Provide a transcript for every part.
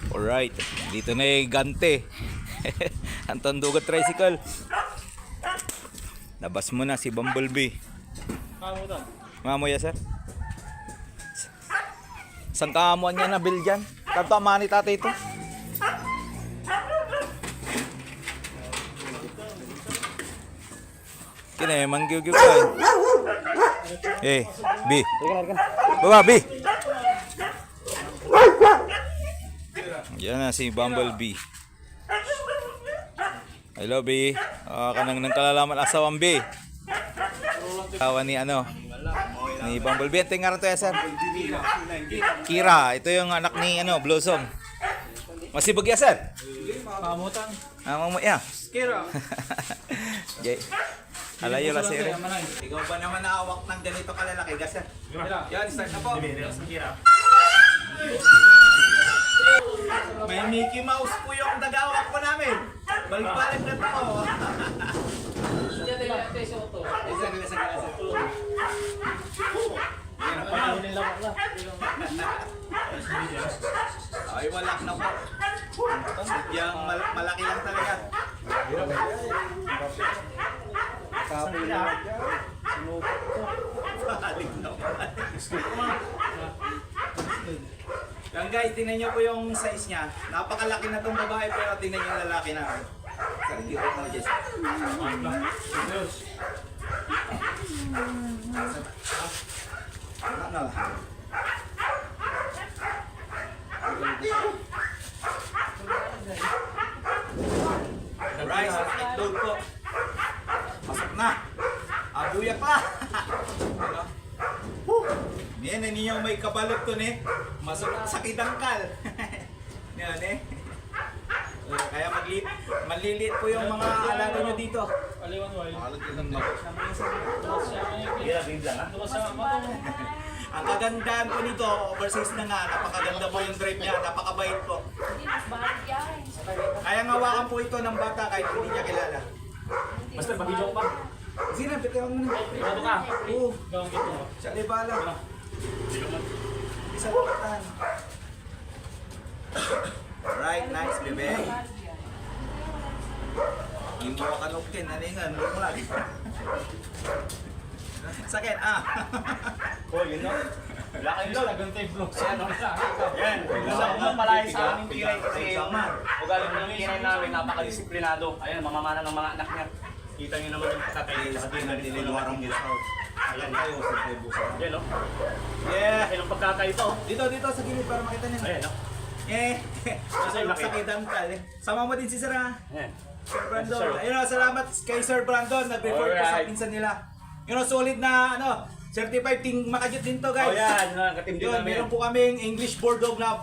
Alright, dito na yung gante. Ang Tandugat Tricycle. Labas mo na si Bumblebee. Mamoy sir. Saan kaamuan niya na bill dyan? Tanto amani tatay ito. Kina manggigil ko eh. B. Baba, B. Yan na si Bumblebee. Hello, B. Kanang nang kalalaman asawang B. Kawan ni ni Bumblebee. Ito yung nga ito, sir. Kira. Ito yung anak ni Blossom. Masibag ya, sir? Mamutan. Mamuya. Kira. Jay. Alayo la sir. Ikaw ba naman naawak ng ganito kalalaki, sir? Yan, start na po. Kira. May Mickey Mouse po yung nagawak po namin. Balik-balik na to. Ay, walak na po. Sadyang malaki lang talaga. Kapoy na. Sinupot ko. Balik na po. Yan guys, tingnan nyo po yung size niya. Napakalaki na tong babae pero tingnan nyo yung lalaki na. Sorry, dito ko na Jess. Ano lang. Rice at itlog po. Masok na. Abuyak pa. Yan, ninyo may kabalot to ne. Masok sa kidangkal. Yan eh. Kaya maliliit po yung mga alado nyo dito. Aliwan mo. Ang kagandahan po nito, oversize na nga, napakaganda po yung drive niya, napakabait po. Kaya ngawakan po ito ng bata kahit hindi niya kilala. Basta bagidyo pa. Sige na, bitiwan mo na. Ito ka. Oo, Gawang gito mo. siya libala. Isa lukatan. Alright, nice bebe. Hindi mo kanukin, nalingan, mo lagi. Sakit, Oh, yun no? Wala kayo doon. Ganito yung vlog siya, no? Yan. Gusto ko mapalain sa aming kiray kasi yung ugaling ng kiray namin, napakadisiplinado. Ayan, mamamana ng mga anak niya. Kita niyo naman yung tatay nila sa tingnan nila luwarang nila. Ayan. Yan, no? Yeah. Ilang pagkakay ito. Dito sa gilid para makita niyo. Ayan, no? Sakit ang kal. Sama mo din si Sir, Ayan. Sir Brandon. Ayun, salamat kay Sir Brandon. Nag-report ko sa pinsan nila. Solid na, certified Team Makajut din to, guys. Oh, yan. Katimdim Yun, namin. meron po kaming English Bulldog na,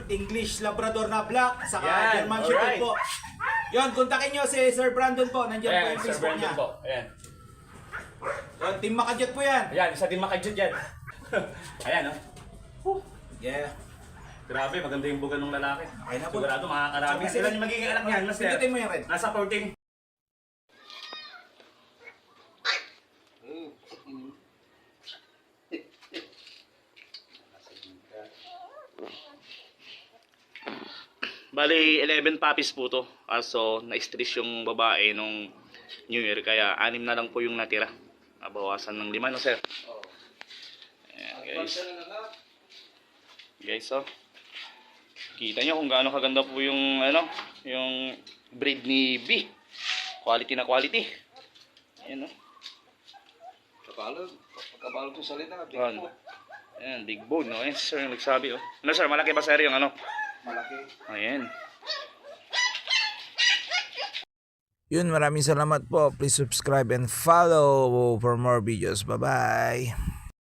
English Labrador na black, saka Yan, German Shepherd alright. po. Yun, kontakin nyo si Sir Brandon po. Nandiyan po Ayan, yung Sir Facebook Brandon niya. po. Ayan. Yun, Team Makajut po yan. Ayan, isa din makajud yan. Ayan, no? Yeah. Grabe, maganda yung buga ng lalaki. Okay na po. Sigurado makakarami. Sila yung magiging anak niyan, Master. Pindutin mo yung red. Nasa 14. Bali, 11 puppies po to. So, na-stress yung babae nung New Year. Kaya, 6 na lang po yung natira. Nabawasan ng 5, no, sir? Ayan, guys. Guys, oh. Kita nyo kung gaano kaganda po yung, yung breed ni B. Quality na quality. Ayan, no? Kapalog yung salita. Ayan, big bone, no? Ayan, sir, yung nagsabi, oh. Ano, sir? Malaki ba, sir, yung Malaki. Ayan. Yun, maraming salamat po. Please subscribe and follow for more videos. Bye-bye.